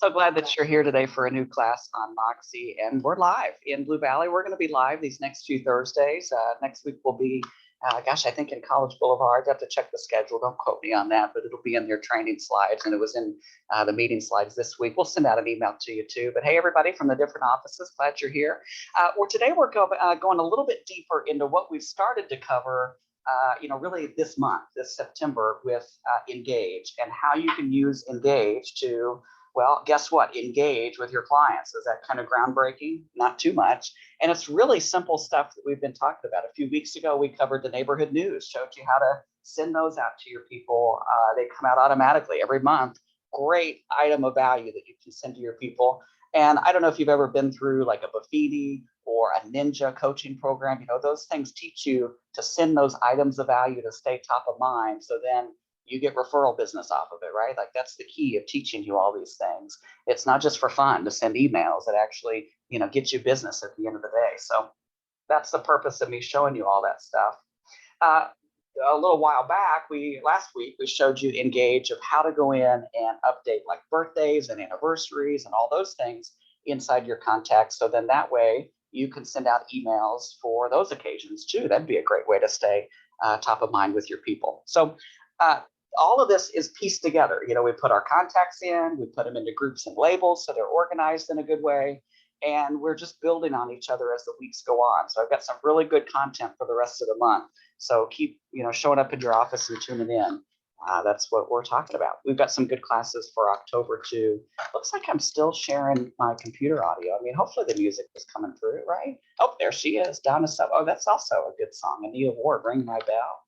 So glad that you're here today for a new class on Moxi, and we're live in Blue Valley. We're going to be live these next few Thursdays. Next week we'll be, I think in College Boulevard. I have to check the schedule. Don't quote me on that, but it'll be in your training slides, and it was in the meeting slides this week. We'll send out an email to you too. But hey, everybody from the different offices, glad you're here. Today we're going a little bit deeper into what we've started to cover really this month, this September, with Engage and how you can use Engage to, well, guess what? Engage with your clients. Is that kind of groundbreaking? Not too much. And it's really simple stuff that we've been talking about. A few weeks ago, we covered the neighborhood news, showed you how to send those out to your people. They come out automatically every month. Great item of value that you can send to your people. And I don't know if you've ever been through like a Buffini or a Ninja coaching program. Those things teach you to send those items of value to stay top of mind. So then you get referral business off of it, right? Like that's the key of teaching you all these things. It's not just for fun to send emails. It actually, gets you business at the end of the day. So that's the purpose of me showing you all that stuff. A little while back, last week, we showed you Engage of how to go in and update like birthdays and anniversaries and all those things inside your contacts. So then that way you can send out emails for those occasions too. That'd be a great way to stay top of mind with your people. So all of this is pieced together. We put our contacts in, we put them into groups and labels so they're organized in a good way. And we're just building on each other as the weeks go on. So I've got some really good content for the rest of the month. So keep, showing up in your office and tuning in. That's what we're talking about. We've got some good classes for October too. Looks like I'm still sharing my computer audio. I mean, hopefully the music is coming through, right? Oh, there she is, Donna Sub. Oh, that's also a good song. Anita Ward, Ring My Bell.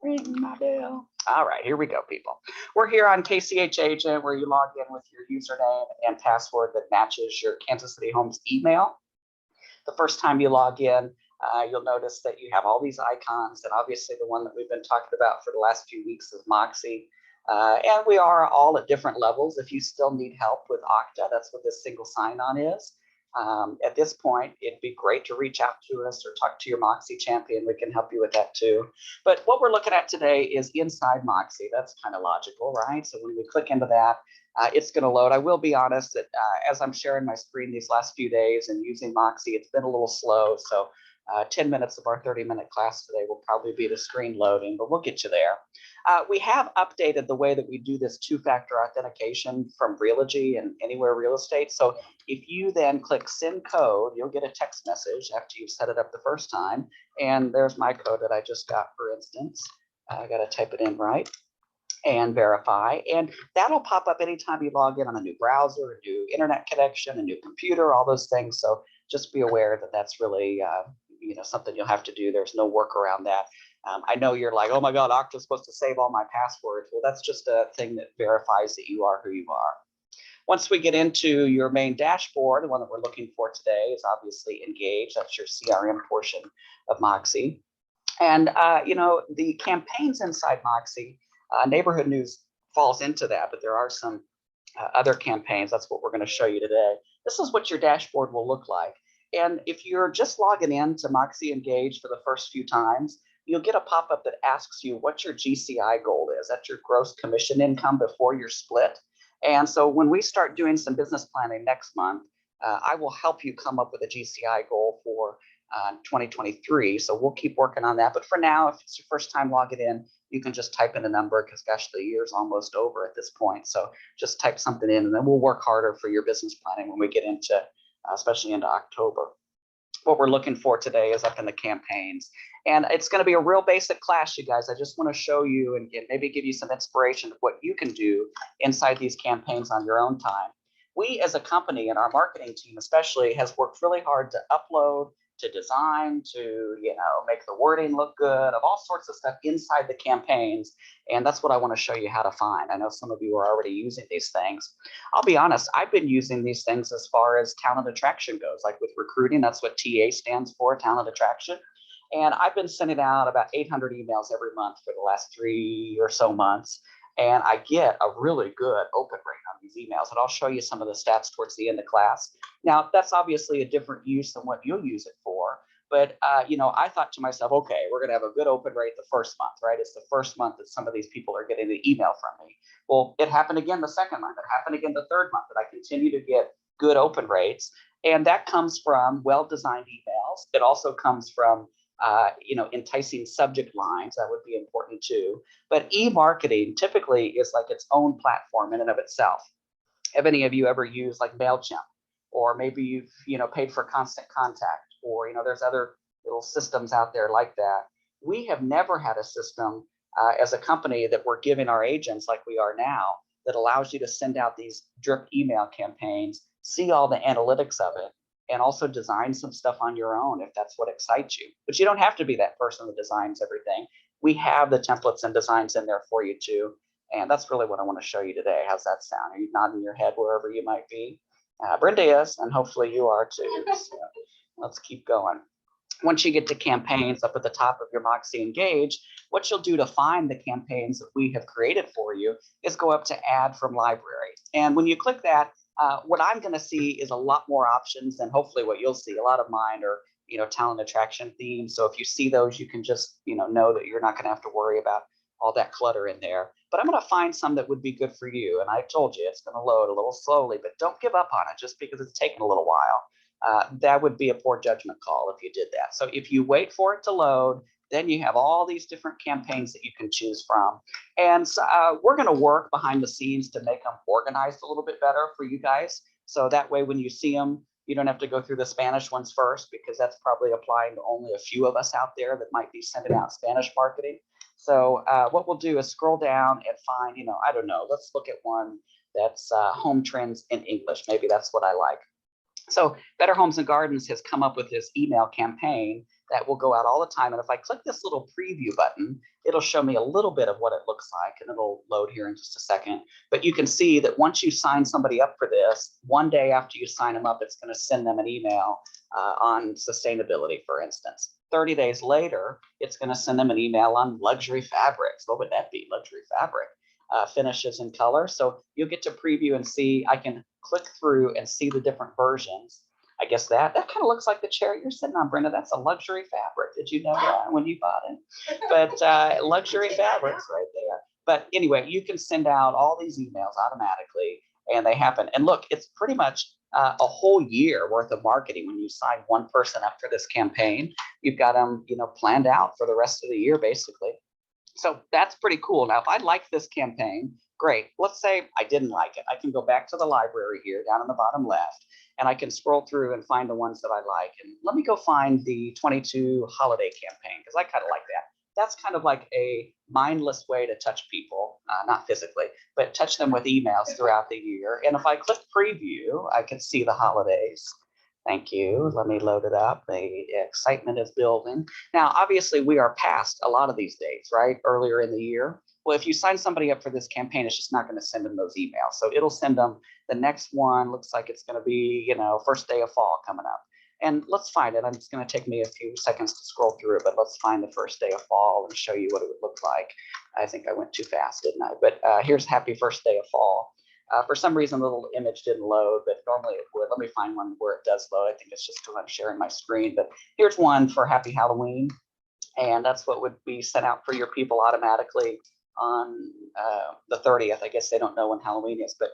Ring my bell. All right, here we go, people. We're here on KCH Agent, where you log in with your username and password that matches your Kansas City Homes email. The first time you log in, you'll notice that you have all these icons, and obviously the one that we've been talking about for the last few weeks is Moxi. And we are all at different levels. If you still need help with Okta, that's what this single sign-on is. At this point, it'd be great to reach out to us or talk to your Moxi champion. We can help you with that too. But what we're looking at today is inside Moxi. That's kind of logical, right? So when we click into that, it's going to load. I will be honest that as I'm sharing my screen these last few days and using Moxi, it's been a little slow. So 10 minutes of our 30-minute class today will probably be the screen loading, but we'll get you there. We have updated the way that we do this two-factor authentication from Realogy and Anywhere Real Estate. So if you then click send code, you'll get a text message after you've set it up the first time. And there's my code that I just got, for instance. I got to type it in right and verify. And that'll pop up anytime you log in on a new browser, a new internet connection, a new computer, all those things. So just be aware that that's really something you'll have to do. There's no work around that. I know you're like, oh my God, Okta's supposed to save all my passwords. Well, that's just a thing that verifies that you are who you are. Once we get into your main dashboard, the one that we're looking for today is obviously Engage. That's your CRM portion of Moxi. And, the campaigns inside Moxi, neighborhood news falls into that, but there are some other campaigns. That's what we're going to show you today. This is what your dashboard will look like. And if you're just logging in to Moxi Engage for the first few times, you'll get a pop-up that asks you what your GCI goal is. That's your gross commission income before your split. And so when we start doing some business planning next month, I will help you come up with a GCI goal for 2023. So we'll keep working on that. But for now, if it's your first time logging in, you can just type in a number because, gosh, the year's almost over at this point. So just type something in, and then we'll work harder for your business planning when we get into, especially into October. What we're looking for today is up in the campaigns. And it's going to be a real basic class, you guys. I just want to show you and maybe give you some inspiration of what you can do inside these campaigns on your own time. We as a company and our marketing team especially has worked really hard to upload, to design, to make the wording look good, of all sorts of stuff inside the campaigns. And that's what I want to show you how to find. I know some of you are already using these things. I'll be honest, I've been using these things as far as talent attraction goes. Like with recruiting, that's what TA stands for, talent attraction. And I've been sending out about 800 emails every month for the last 3 or so months. And I get a really good open rate on these emails. And I'll show you some of the stats towards the end of class. Now, that's obviously a different use than what you'll use it for. But I thought to myself, okay, we're going to have a good open rate the first month, right? It's the first month that some of these people are getting the email from me. Well, it happened again the second month. It happened again the third month, that I continue to get good open rates. And that comes from well-designed emails. It also comes from enticing subject lines. That would be important too. But e-marketing typically is like its own platform in and of itself. Have any of you ever used like MailChimp? Or maybe you've paid for Constant Contact, or there's other little systems out there like that. We have never had a system as a company that we're giving our agents like we are now, that allows you to send out these drip email campaigns, see all the analytics of it, and also design some stuff on your own if that's what excites you. But you don't have to be that person that designs everything. We have the templates and designs in there for you too. And that's really what I want to show you today. How's that sound? Are you nodding your head wherever you might be? Brenda is, and hopefully you are too. So let's keep going. Once you get to campaigns up at the top of your Moxi Engage, what you'll do to find the campaigns that we have created for you is go up to Add from Library. And when you click that, what I'm going to see is a lot more options than hopefully what you'll see. A lot of mine are talent attraction themes. So if you see those, you can just know that you're not going to have to worry about all that clutter in there. But I'm going to find some that would be good for you. And I told you it's going to load a little slowly, but don't give up on it just because it's taken a little while. That would be a poor judgment call if you did that. So if you wait for it to load, then you have all these different campaigns that you can choose from. And so, we're going to work behind the scenes to make them organized a little bit better for you guys. So that way, when you see them, you don't have to go through the Spanish ones first, because that's probably applying to only a few of us out there that might be sending out Spanish marketing. So what we'll do is scroll down and find, I don't know, let's look at one that's home trends in English. Maybe that's what I like. So Better Homes and Gardens has come up with this email campaign that will go out all the time. And if I click this little preview button, it'll show me a little bit of what it looks like, and it'll load here in just a second. But you can see that once you sign somebody up for this, one day after you sign them up, it's going to send them an email on sustainability, for instance. 30 days later, it's going to send them an email on luxury fabrics. What would that be? Luxury fabric. Finishes in color. So you'll get to preview and see. I can click through and see the different versions. I guess that kind of looks like the chair you're sitting on, Brenda. That's a luxury fabric. Did you know that when you bought it? But luxury fabrics right there. But anyway, you can send out all these emails automatically, and they happen. And look, it's pretty much a whole year worth of marketing. When you sign one person up for this campaign, you've got them, planned out for the rest of the year, basically. So that's pretty cool. Now, if I like this campaign, great. Let's say I didn't like it. I can go back to the library here down in the bottom left, and I can scroll through and find the ones that I like. And let me go find the 22 holiday campaign, because I kind of like that. That's kind of like a mindless way to touch people, not physically, but touch them with emails throughout the year. And if I click preview, I can see the holidays. Thank you. Let me load it up. The excitement is building. Now, obviously, we are past a lot of these dates, right? Earlier in the year. Well, if you sign somebody up for this campaign, it's just not going to send them those emails. So it'll send them the next one. Looks like it's going to be, first day of fall coming up. And let's find it. It's going to take me a few seconds to scroll through it, but let's find the first day of fall and show you what it would look like. I think I went too fast, didn't I? But here's happy first day of fall. For some reason, the little image didn't load, but normally it would. Let me find one where it does load. I think it's just because I'm sharing my screen. But here's one for Happy Halloween. And that's what would be sent out for your people automatically on the 30th. I guess they don't know when Halloween is, but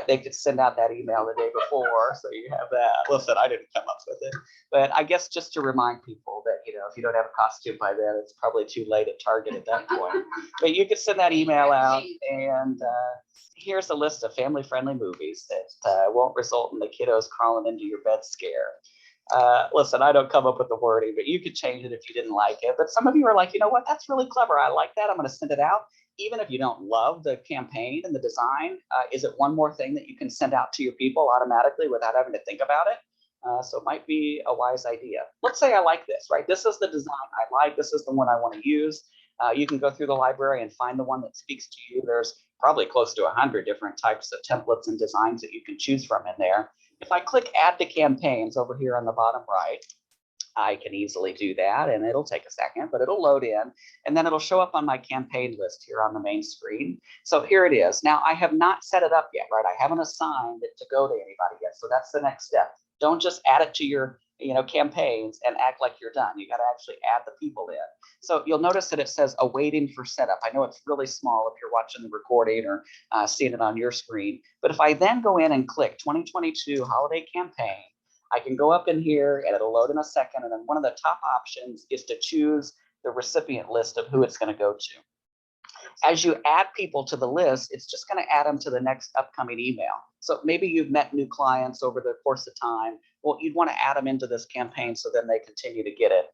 they could send out that email the day before. So you have that. Listen, I didn't come up with it. But I guess just to remind people that, if you don't have a costume by then, it's probably too late at Target at that point. But you could send that email out, and here's a list of family-friendly movies that won't result in the kiddos crawling into your bed scare. Listen, I don't come up with the wording, but you could change it if you didn't like it. But some of you are like, you know what, that's really clever. I like that. I'm going to send it out. Even if you don't love the campaign and the design, is it one more thing that you can send out to your people automatically without having to think about it? So it might be a wise idea. Let's say I like this, right? This is the design I like. This is the one I want to use. You can go through the library and find the one that speaks to you. There's probably close to 100 different types of templates and designs that you can choose from in there. If I click Add to Campaigns over here on the bottom right, I can easily do that, and it'll take a second, but it'll load in, and then it'll show up on my campaign list here on the main screen. So here it is. Now, I have not set it up yet, right? I haven't assigned it to go to anybody yet, so that's the next step. Don't just add it to your campaigns and act like you're done. You got to actually add the people in. So you'll notice that it says awaiting for setup. I know it's really small if you're watching the recording or seeing it on your screen. But if I then go in and click 2022 holiday campaign, I can go up in here and it'll load in a second. And then one of the top options is to choose the recipient list of who it's going to go to. As you add people to the list, it's just going to add them to the next upcoming email. So maybe you've met new clients over the course of time. Well, you'd want to add them into this campaign so then they continue to get it.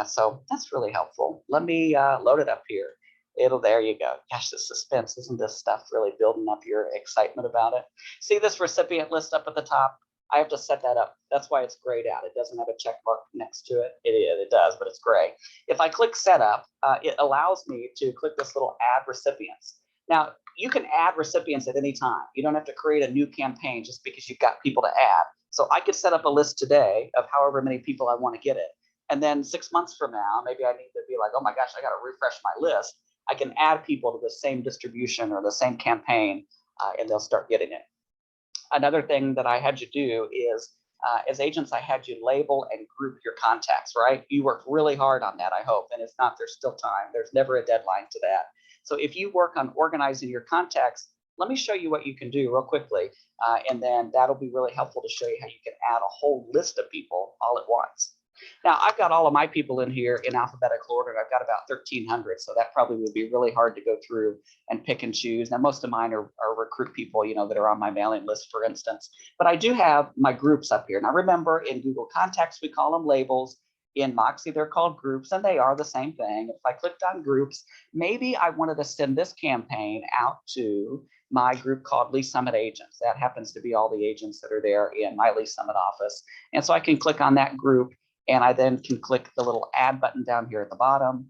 So that's really helpful. Let me load it up here. There you go. Gosh, the suspense, isn't this stuff really building up your excitement about it? See this recipient list up at the top? I have to set that up. That's why it's grayed out. It doesn't have a check mark next to it. It does, but it's gray. If I click setup, it allows me to click this little add recipients. Now, you can add recipients at any time. You don't have to create a new campaign just because you've got people to add. So I could set up a list today of however many people I want to get it. And then 6 months from now, maybe I need to be like, oh my gosh, I got to refresh my list. I can add people to the same distribution or the same campaign, and they'll start getting it. Another thing that I had you do is, as agents, I had you label and group your contacts, right? You worked really hard on that, I hope. And if not, there's still time. There's never a deadline to that. So if you work on organizing your contacts, let me show you what you can do real quickly. And then that'll be really helpful to show you how you can add a whole list of people all at once. Now, I've got all of my people in here in alphabetical order, and I've got about 1,300. So that probably would be really hard to go through and pick and choose. Now, most of mine are recruit people, that are on my mailing list, for instance. But I do have my groups up here. Now, remember, in Google Contacts, we call them labels. In Moxi, they're called groups, and they are the same thing. If I clicked on groups, maybe I wanted to send this campaign out to my group called Lead Summit Agents. That happens to be all the agents that are there in my Lead Summit office. And so I can click on that group, and I then can click the little add button down here at the bottom.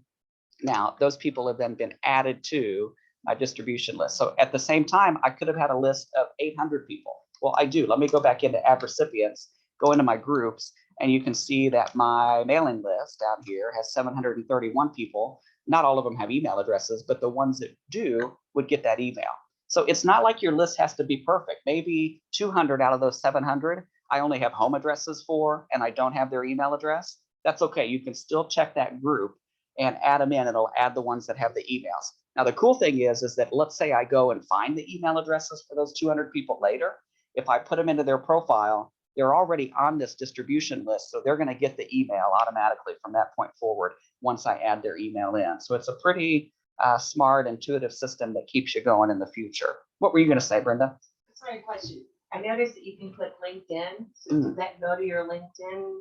Now, those people have then been added to my distribution list. So at the same time, I could have had a list of 800 people. Well, I do. Let me go back into add recipients, go into my groups, and you can see that my mailing list down here has 731 people. Not all of them have email addresses, but the ones that do would get that email. So it's not like your list has to be perfect. Maybe 200 out of those 700, I only have home addresses for, and I don't have their email address. That's okay. You can still check that group and add them in. It'll add the ones that have the emails. Now, the cool thing is that let's say I go and find the email addresses for those 200 people later. If I put them into their profile, they're already on this distribution list. So they're going to get the email automatically from that point forward once I add their email in. So it's a pretty smart, intuitive system that keeps you going in the future. What were you going to say, Brenda? Sorry, question. I noticed that you can click LinkedIn. So does that go to your LinkedIn?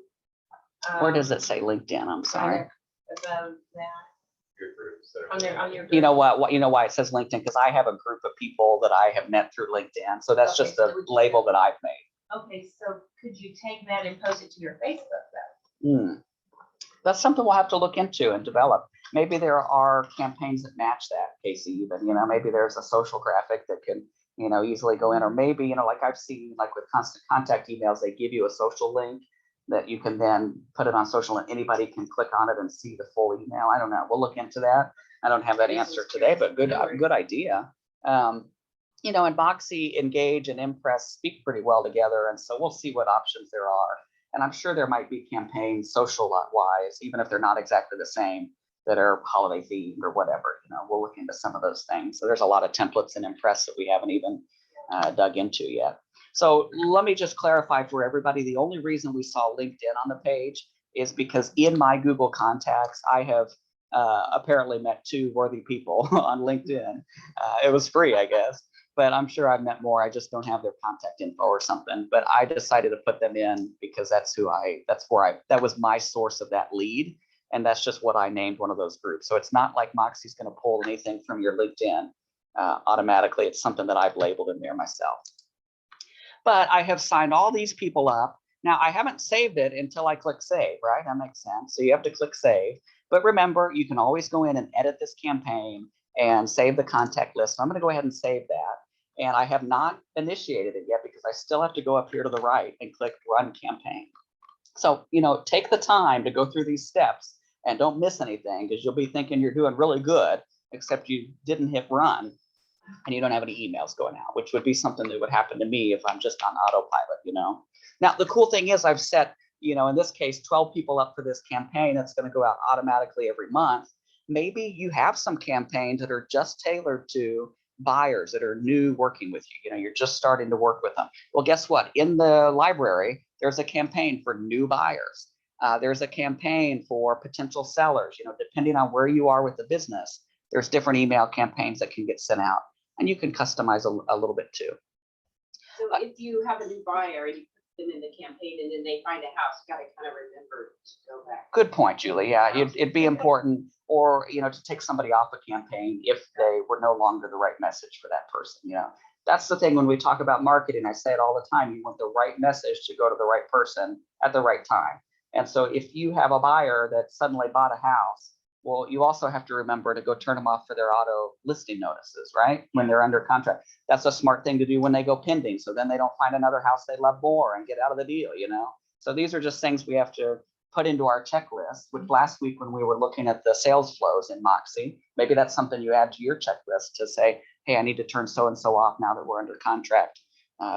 Where does it say LinkedIn? I'm sorry. Above that. Your groups that are On your group. You know what? You know why it says LinkedIn? Because I have a group of people that I have met through LinkedIn. So that's just a label that I've made. Okay, so could you take that and post it to your Facebook though? That's something we'll have to look into and develop. Maybe there are campaigns that match that, Casey, even, maybe there's a social graphic that can, easily go in, or maybe, like I've seen, like with constant contact emails, they give you a social link that you can then put it on social and anybody can click on it and see the full email. I don't know. We'll look into that. I don't have that answer today, but good idea. And Moxi, Engage, and Impress speak pretty well together. And so we'll see what options there are. And I'm sure there might be campaigns social-wise, even if they're not exactly the same, that are holiday themed or whatever. We'll look into some of those things. So there's a lot of templates in Impress that we haven't even dug into yet. So let me just clarify for everybody, the only reason we saw LinkedIn on the page is because in my Google contacts, I have apparently met 2 worthy people on LinkedIn. It was free, I guess, but I'm sure I've met more. I just don't have their contact info or something, but I decided to put them in because that was my source of that lead. And that's just what I named one of those groups. So it's not like Moxi's going to pull anything from your LinkedIn automatically. It's something that I've labeled in there myself. But I have signed all these people up. Now, I haven't saved it until I click save, right? That makes sense. So you have to click save. But remember, you can always go in and edit this campaign and save the contact list. So I'm going to go ahead and save that. And I have not initiated it yet because I still have to go up here to the right and click run campaign. So, take the time to go through these steps and don't miss anything, because you'll be thinking you're doing really good, except you didn't hit run and you don't have any emails going out, which would be something that would happen to me if I'm just on autopilot, Now, the cool thing is I've set you know, in this case, 12 people up for this campaign that's going to go out automatically every month. Maybe you have some campaigns that are just tailored to buyers that are new working with you. You know, you're just starting to work with them. Well, guess what? In the library, there's a campaign for new buyers. There's a campaign for potential sellers. You know, depending on where you are with the business, there's different email campaigns that can get sent out, and you can customize a little bit too. So if you have a new buyer, you put them in the campaign and then they find a house, you gotta kind of remember to go back. Good point, Julie. Yeah, it'd be important, or, you know, to take somebody off a campaign if they were no longer the right message for that person. You know, that's the thing when we talk about marketing. I say it all the time. You want the right message to go to the right person at the right time. And so if you have a buyer that suddenly bought a house, well, you also have to remember to go turn them off for their auto listing notices, right? When they're under contract. That's a smart thing to do when they go pending. So then they don't find another house they love more and get out of the deal, you know? So these are just things we have to put into our checklist, which last week when we were looking at the sales flows in Moxi, maybe that's something you add to your checklist to say, hey, I need to turn so-and-so off now that we're under contract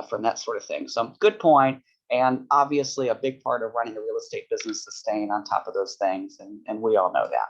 from that sort of thing. So good point. And obviously a big part of running a real estate business is staying on top of those things. And we all know that.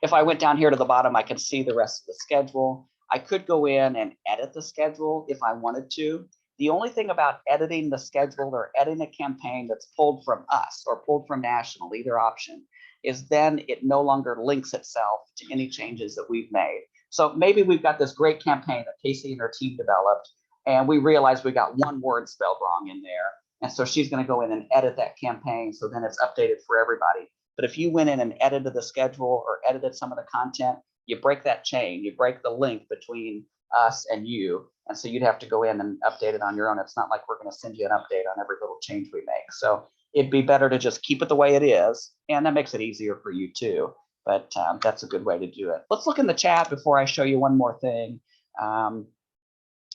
If I went down here to the bottom, I can see the rest of the schedule. I could go in and edit the schedule if I wanted to. The only thing about editing the schedule or editing a campaign that's pulled from us or pulled from national, either option, is then it no longer links itself to any changes that we've made. So maybe we've got this great campaign that Casey and her team developed, and we realized we got one word spelled wrong in there. And so she's going to go in and edit that campaign so then it's updated for everybody. But if you went in and edited the schedule or edited some of the content, you break that chain, you break the link between us and you. And so you'd have to go in and update it on your own. It's not like we're going to send you an update on every little change we make. So it'd be better to just keep it the way it is. And that makes it easier for you too. But that's a good way to do it. Let's look in the chat before I show you one more thing.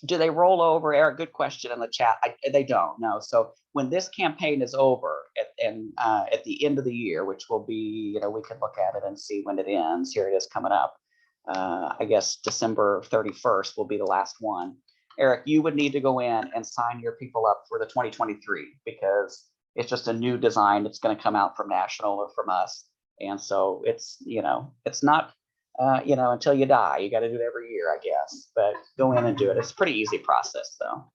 Do they roll over, Eric? Good question in the chat. They don't, no. So when this campaign is over at the end of the year, which will be, you know, we can look at it and see when it ends. Here it is coming up. I guess December 31st will be the last one. Eric, you would need to go in and sign your people up for the 2023 because it's just a new design that's going to come out from national or from us. And so it's, you know, it's not, you know, until you die. You got to do it every year, I guess, but go in and do it. It's a pretty easy process though.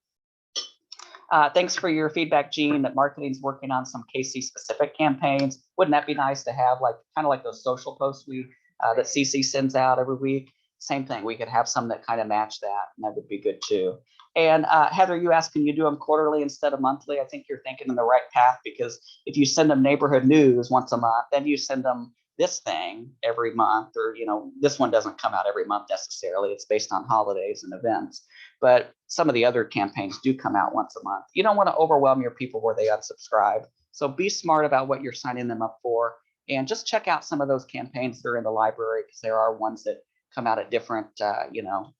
Thanks for your feedback, Gene, that marketing's working on some KC specific campaigns. Wouldn't that be nice to have, like kind of like those social posts we that CC sends out every week? Same thing. We could have some that kind of match that, and that would be good too. And Heather, you asked, can you do them quarterly instead of monthly? I think you're thinking in the right path, because if you send them neighborhood news once a month, then you send them this thing every month, or, you know, this one doesn't come out every month necessarily. It's based on holidays and events, but some of the other campaigns do come out once a month. You don't want to overwhelm your people where they unsubscribe. So be smart about what you're signing them up for, and just check out some of those campaigns that are in the library, because there are ones that come out at different, you know,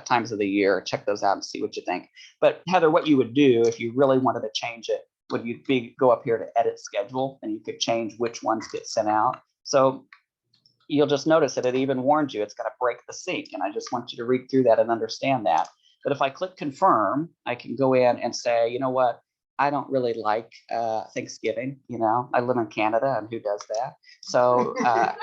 times of the year. Check those out and see what you think. But Heather, what you would do if you really wanted to change it, would you go up here to edit schedule, and you could change which ones get sent out. So you'll just notice that it even warns you it's going to break the sync. And I just want you to read through that and understand that. But if I click confirm, I can go in and say, you know what, I don't really like Thanksgiving. You know, I live in Canada, and who does that? So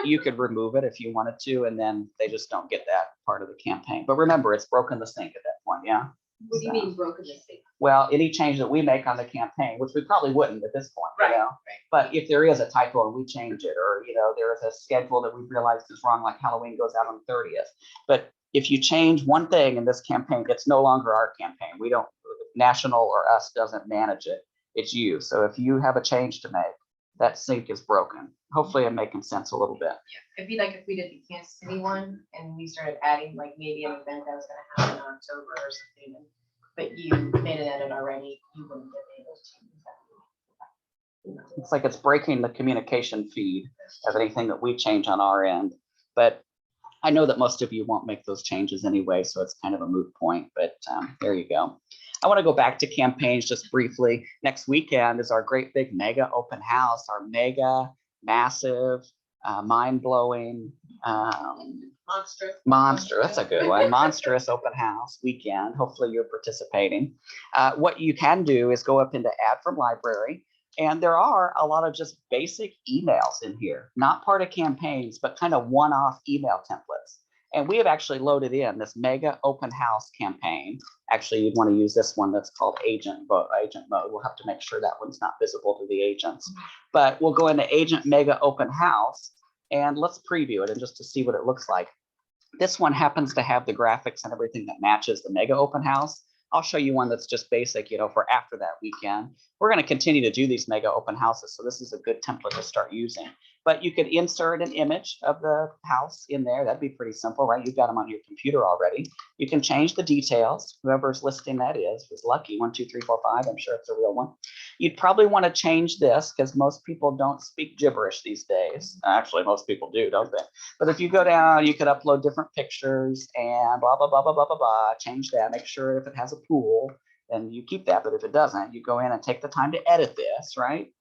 you could remove it if you wanted to, and then they just don't get that part of the campaign. But remember, it's broken the sync at that point. Yeah. What do you mean broken the sync? Well, any change that we make on the campaign, which we probably wouldn't at this point, Right, you know, right. but if there is a typo and we change it, or, you know, there is a schedule that we realized is wrong, like Halloween goes out on the 30th. But if you change one thing in this campaign, it's no longer our campaign. We don't, national or us doesn't manage it. It's you. So if you have a change to make, that sync is broken. Hopefully I'm making sense a little bit. Yeah, it'd be like if we did the Kansas City one and we started adding like maybe an event that was gonna happen in October or something, but you made an edit already, you wouldn't get any of those changes. It's like it's breaking the communication feed of anything that we change on our end. But I know that most of you won't make those changes anyway, so it's kind of a moot point, but there you go. I want to go back to campaigns just briefly. Next weekend is our great big mega open house, our mega, massive, mind-blowing, that's a good one, monstrous open house weekend. Hopefully you're participating. What you can do is go up into add from library. And there are a lot of just basic emails in here, not part of campaigns, but kind of one-off email templates. And we have actually loaded in this mega open house campaign. Actually, you'd want to use this one that's called agent mode. We'll have to make sure that one's not visible to the agents. But we'll go into agent mega open house and let's preview it and just to see what it looks like. This one happens to have the graphics and everything that matches the mega open house. I'll show you one that's just basic, for after that weekend. We're going to continue to do these mega open houses, so this is a good template to start using. But you could insert an image of the house in there. That'd be pretty simple, right? You've got them on your computer already. You can change the details. Whoever's listing that is lucky. 1, 2, 3, 4, 5. I'm sure it's a real one. You'd probably want to change this because most people don't speak gibberish these days. Actually, most people do, don't they? But if you go down, you could upload different pictures and blah, blah, blah, blah, blah, blah, blah. Change that. Make sure if it has a pool, then you keep that. But if it doesn't, you go in and take the time to edit this, right?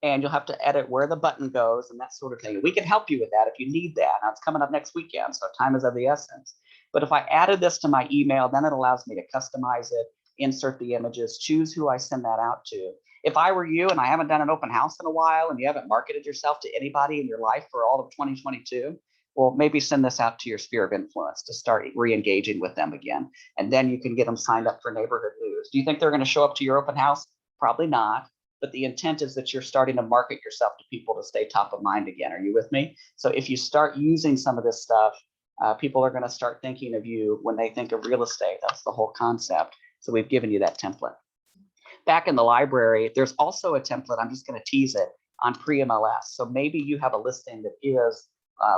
And you'll have to edit where the button goes and that sort of thing. We can help you with that if you need that. Now it's coming up next weekend, so time is of the essence. But if I added this to my email, then it allows me to customize it, insert the images, choose who I send that out to. If I were you and I haven't done an open house in a while and you haven't marketed yourself to anybody in your life for all of 2022, well, maybe send this out to your sphere of influence to start re-engaging with them again. And then you can get them signed up for neighborhood news. Do you think they're going to show up to your open house? Probably not. But the intent is that you're starting to market yourself to people to stay top of mind again. Are you with me? So if you start using some of this stuff, people are going to start thinking of you when they think of real estate. That's the whole concept. So we've given you that template. Back in the library, there's also a template. I'm just going to tease it on pre-MLS. So maybe you have a listing that is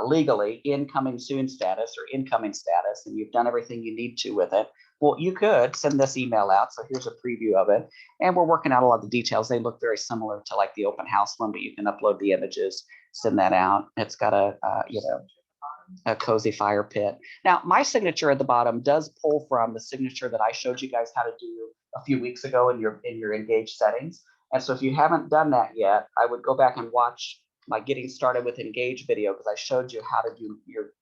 legally incoming soon status or incoming status, and you've done everything you need to with it. Well, you could send this email out. So here's a preview of it. And we're working out a lot of the details. They look very similar to like the open house one, but you can upload the images, send that out. It's got a cozy fire pit. Now, my signature at the bottom does pull from the signature that I showed you guys how to do a few weeks ago in your engaged settings. And so if you haven't done that yet, I would go back and watch my getting started with engage video because I showed you how to do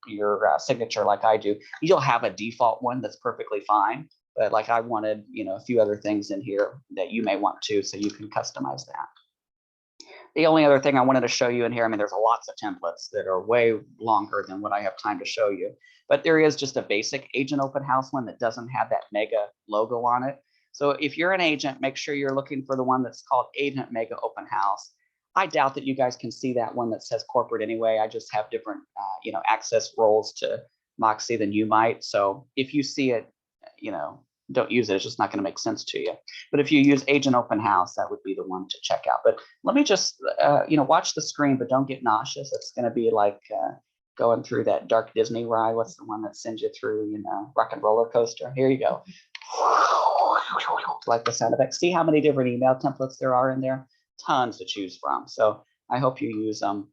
your signature like I do. You'll have a default one that's perfectly fine, but like I wanted, a few other things in here that you may want to, so you can customize that. The only other thing I wanted to show you in here, there's lots of templates that are way longer than what I have time to show you, but there is just a basic agent open house one that doesn't have that mega logo on it. So if you're an agent, make sure you're looking for the one that's called Agent Mega Open House. I doubt that you guys can see that one that says corporate anyway. I just have different, access roles to Moxi than you might. So if you see it, don't use it. It's just not going to make sense to you. But if you use Agent Open House, that would be the one to check out. But let me just, watch the screen, but don't get nauseous. It's going to be like going through that dark Disney ride. What's the one that sends you through, rock and roller coaster? Here you go. Like the sound effect. See how many different email templates there are in there? Tons to choose from. So I hope you use them.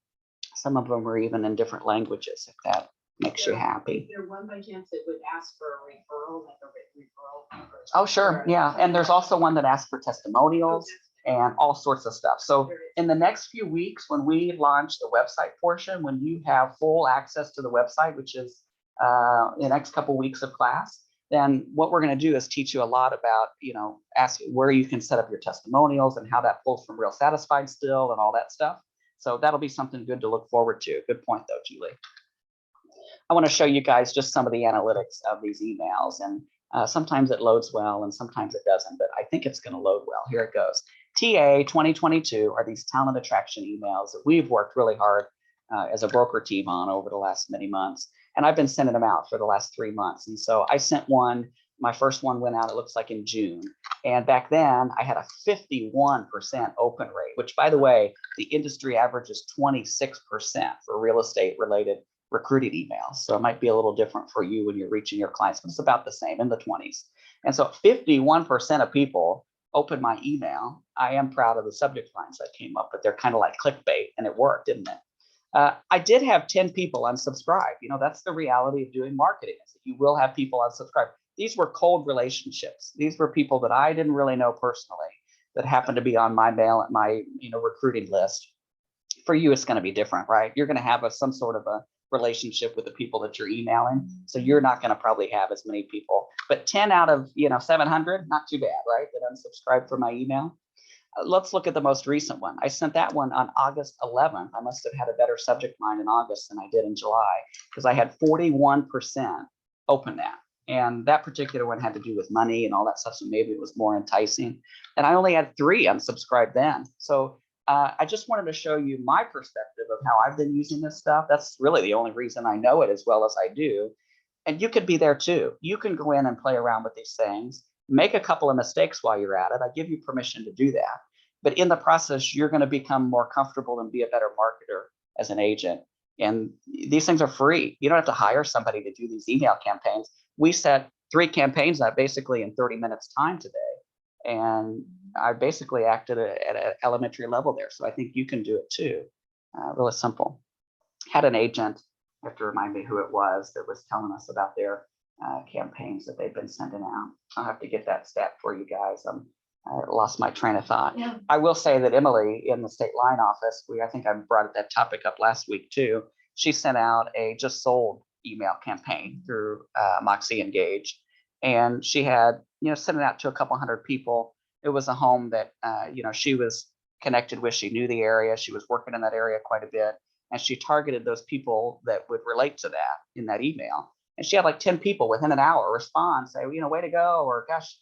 Some of them are even in different languages, if that makes you happy. Is there one by chance that would ask for a referral, like a written referral? Oh, sure. Yeah. And there's also one that asks for testimonials and all sorts of stuff. So in the next few weeks, when we launch the website portion, when you have full access to the website, which is the next couple weeks of class, then what we're going to do is teach you a lot about, asking where you can set up your testimonials and how that pulls from Real Satisfied still and all that stuff. So that'll be something good to look forward to. Good point though, Julie. I want to show you guys just some of the analytics of these emails, and sometimes it loads well and sometimes it doesn't, but I think it's going to load well. Here it goes. TA 2022 are these talent attraction emails that we've worked really hard as a broker team on over the last many months. And I've been sending them out for the last 3 months. And so I sent one, my first one went out, it looks like in June. And back then I had a 51% open rate, which by the way, the industry average is 26% for real estate related recruiting emails. So it might be a little different for you when you're reaching your clients, but it's about the same in the 20s. And so 51% of people open my email. I am proud of the subject lines that came up, but they're kind of like clickbait, and it worked, didn't it? I did have 10 people unsubscribe. That's the reality of doing marketing, is that you will have people unsubscribe. These were cold relationships. These were people that I didn't really know personally that happened to be on my mail, my recruiting list. For you, it's going to be different, right? You're going to have some sort of a relationship with the people that you're emailing. So you're not going to probably have as many people, but 10 out of 700, not too bad, right? That unsubscribed from my email. Let's look at the most recent one. I sent that one on August 11th. I must have had a better subject line in August than I did in July, because I had 41% open that. And that particular one had to do with money and all that stuff, so maybe it was more enticing. And I only had 3 unsubscribed then. So I just wanted to show you my perspective of how I've been using this stuff. That's really the only reason I know it as well as I do. And you could be there too. You can go in and play around with these things, make a couple of mistakes while you're at it. I give you permission to do that. But in the process, you're going to become more comfortable and be a better marketer as an agent. And these things are free. You don't have to hire somebody to do these email campaigns. We set 3 campaigns out basically in 30 minutes time today. And I basically acted at an elementary level there. So I think you can do it too. Really simple. Had an agent, you have to remind me who it was, that was telling us about their campaigns that they've been sending out. I'll have to get that stat for you guys. I lost my train of thought. Yeah. I will say that Emily in the state line office, I think I brought that topic up last week too. She sent out a just sold email campaign through Moxi Engage. And she had, sent it out to a couple hundred people. It was a home that, she was connected with. She knew the area. She was working in that area quite a bit. And she targeted those people that would relate to that in that email. And she had like 10 people within an hour respond, say, way to go, or gosh,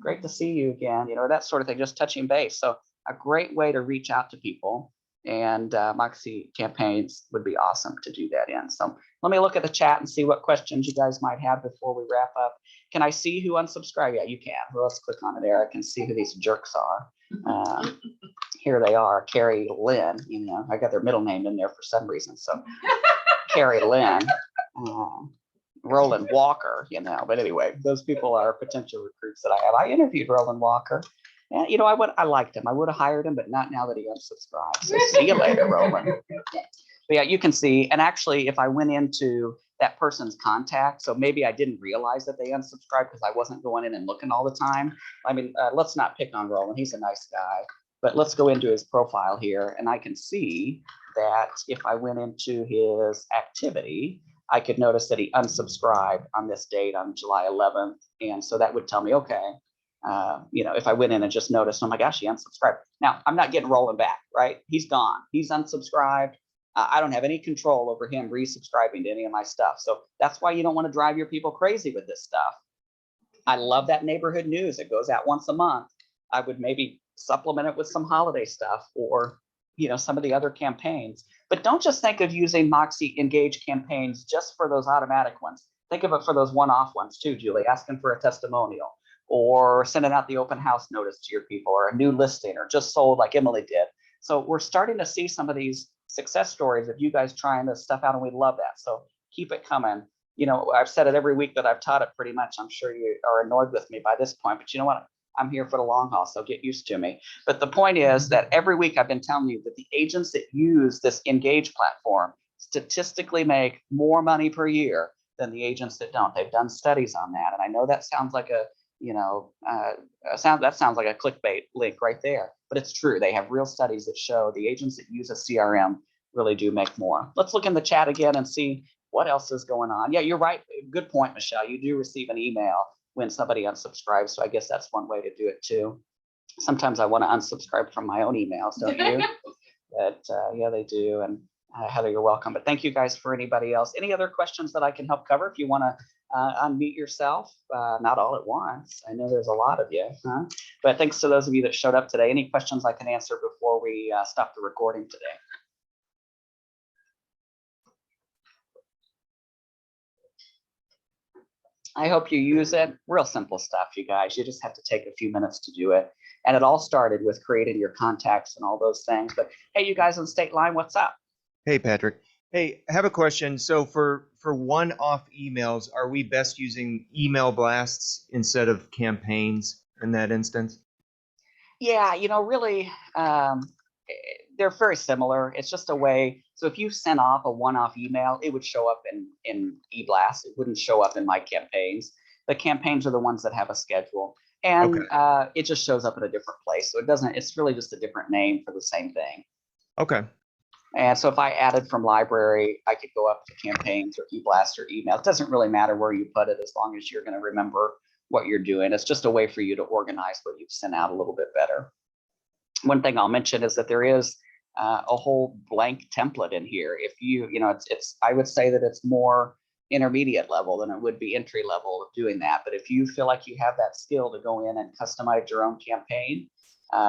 great to see you again, that sort of thing, just touching base. So a great way to reach out to people. And Moxi campaigns would be awesome to do that in. So let me look at the chat and see what questions you guys might have before we wrap up. Can I see who unsubscribed? Yeah, you can. Well, let's click on it there. I can see who these jerks are. Here they are, Carrie Lynn. I got their middle name in there for some reason. So Carrie Lynn, Roland Walker, but anyway, those people are potential recruits that I have. I interviewed Roland Walker. And I liked him. I would have hired him, but not now that he unsubscribed. So see you later, Roland. But yeah, you can see. And actually, if I went into that person's contact, so maybe I didn't realize that they unsubscribed because I wasn't going in and looking all the time. I mean, let's not pick on Roland. He's a nice guy. But let's go into his profile here, and I can see that if I went into his activity, I could notice that he unsubscribed on this date on July 11th. And so that would tell me, okay, if I went in and just noticed, oh my gosh, he unsubscribed. Now, I'm not getting Roland back, right? He's gone. He's unsubscribed. I don't have any control over him resubscribing to any of my stuff. So that's why you don't want to drive your people crazy with this stuff. I love that neighborhood news. It goes out once a month. I would maybe supplement it with some holiday stuff or, some of the other campaigns. But don't just think of using Moxi Engage campaigns just for those automatic ones. Think of it for those one-off ones too, Julie, asking for a testimonial or sending out the open house notice to your people or a new listing or just sold like Emily did. So we're starting to see some of these success stories of you guys trying this stuff out, and we love that. So keep it coming. I've said it every week that I've taught it pretty much. I'm sure you are annoyed with me by this point, but you know what? I'm here for the long haul, so get used to me. But the point is that every week I've been telling you that the agents that use this Engage platform statistically make more money per year than the agents that don't. They've done studies on that. And I know that sounds like that sounds like a clickbait link right there, but it's true. They have real studies that show the agents that use a CRM really do make more. Let's look in the chat again and see what else is going on. Yeah, you're right. Good point, Michelle. You do receive an email when somebody unsubscribes. So I guess that's one way to do it too. Sometimes I want to unsubscribe from my own emails, don't you? But yeah, they do. And Heather, you're welcome. But thank you guys for anybody else. Any other questions that I can help cover? If you want to unmute yourself, not all at once. I know there's a lot of you, but thanks to those of you that showed up today. Any questions I can answer before we stop the recording today? I hope you use it. Real simple stuff, you guys. You just have to take a few minutes to do it. And it all started with creating your contacts and all those things. But hey, you guys on State Line, what's up? Hey, Patrick. Hey, I have a question. So for one-off emails, are we best using email blasts instead of campaigns in that instance? Yeah, really, they're very similar. It's just a way. So if you sent off a one-off email, it would show up in eBlast. It wouldn't show up in my campaigns. The campaigns are the ones that have a schedule, and Okay. It just shows up in a different place. So it doesn't. It's really just a different name for the same thing. Okay. And so if I added from library, I could go up to campaigns or eBlast or email. It doesn't really matter where you put it as long as you're going to remember what you're doing. It's just a way for you to organize what you've sent out a little bit better. one thing I'll mention is that there is a whole blank template in here. If it's I would say that it's more intermediate level than it would be entry level of doing that. But if you feel like you have that skill to go in and customize your own campaign,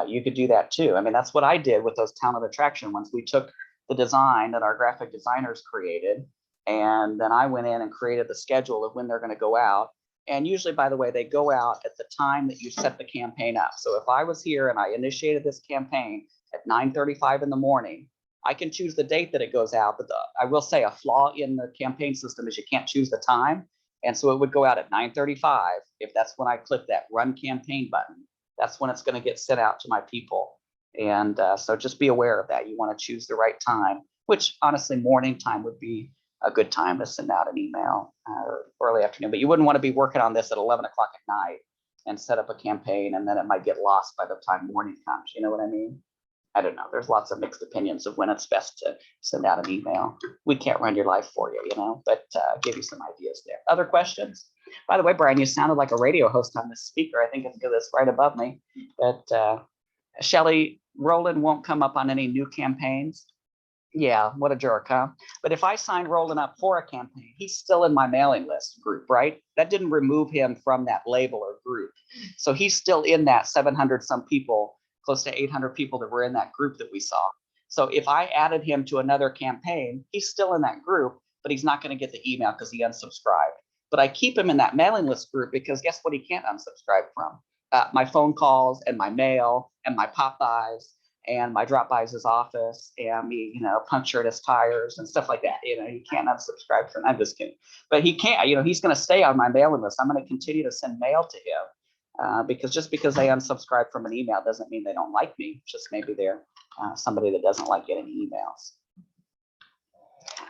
you could do that too. I mean, that's what I did with those talent attraction ones. We took the design that our graphic designers created, and then I went in and created the schedule of when they're going to go out. And usually, by the way, they go out at the time that you set the campaign up. So if I was here and I initiated this campaign at 9:35 in the morning, I can choose the date that it goes out. But I will say a flaw in the campaign system is you can't choose the time. And so it would go out at 9:35. If that's when I click that run campaign button, that's when it's going to get sent out to my people. And so just be aware of that. You want to choose the right time, which honestly, morning time would be a good time to send out an email, or early afternoon. But you wouldn't want to be working on this at 11 o'clock at night and set up a campaign, and then it might get lost by the time morning comes. You know what I mean? I don't know. There's lots of mixed opinions of when it's best to send out an email. We can't run your life for you, but give you some ideas there. Other questions? By the way, Brian, you sounded like a radio host on this speaker. I think it's because it's right above me. But Shelly, Roland won't come up on any new campaigns. Yeah, what a jerk, huh? But if I sign Roland up for a campaign, he's still in my mailing list group, right? That didn't remove him from that label or group. So he's still in that 700 some people, close to 800 people that were in that group that we saw. So if I added him to another campaign, he's still in that group, but he's not going to get the email because he unsubscribed. But I keep him in that mailing list group because guess what he can't unsubscribe from? My phone calls and my mail and my Popeyes and my drop by his office and me, punctured his tires and stuff like that. He can't unsubscribe from. I'm just kidding, but he can't. He's going to stay on my mailing list. I'm going to continue to send mail to him because just because they unsubscribe from an email doesn't mean they don't like me. Just maybe they're somebody that doesn't like getting emails.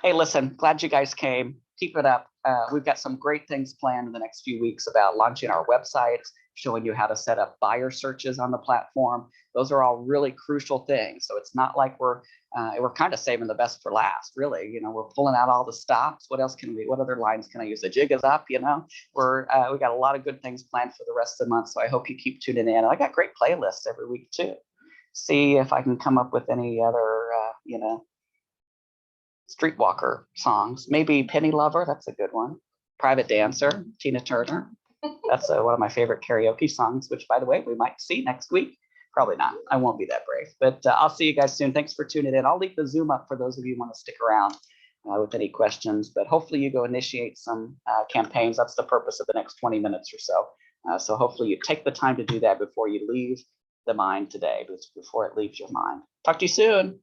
Hey, listen, glad you guys came. Keep it up. We've got some great things planned in the next few weeks about launching our websites, showing you how to set up buyer searches on the platform. Those are all really crucial things. So it's not like we're kind of saving the best for last, really. We're pulling out all the stops. What other lines can I use? The jig is up, we got a lot of good things planned for the rest of the month. So I hope you keep tuning in. I got great playlists every week too. See if I can come up with any other, Streetwalker songs. Maybe Penny Lover, that's a good one. Private Dancer, Tina Turner. That's one of my favorite karaoke songs, which, by the way, we might see next week. Probably not. I won't be that brave. But I'll see you guys soon. Thanks for tuning in. I'll leave the Zoom up for those of you who want to stick around with any questions. But hopefully you go initiate some campaigns. That's the purpose of the next 20 minutes or so. So hopefully you take the time to do that before you leave the mind today, before it leaves your mind. Talk to you soon.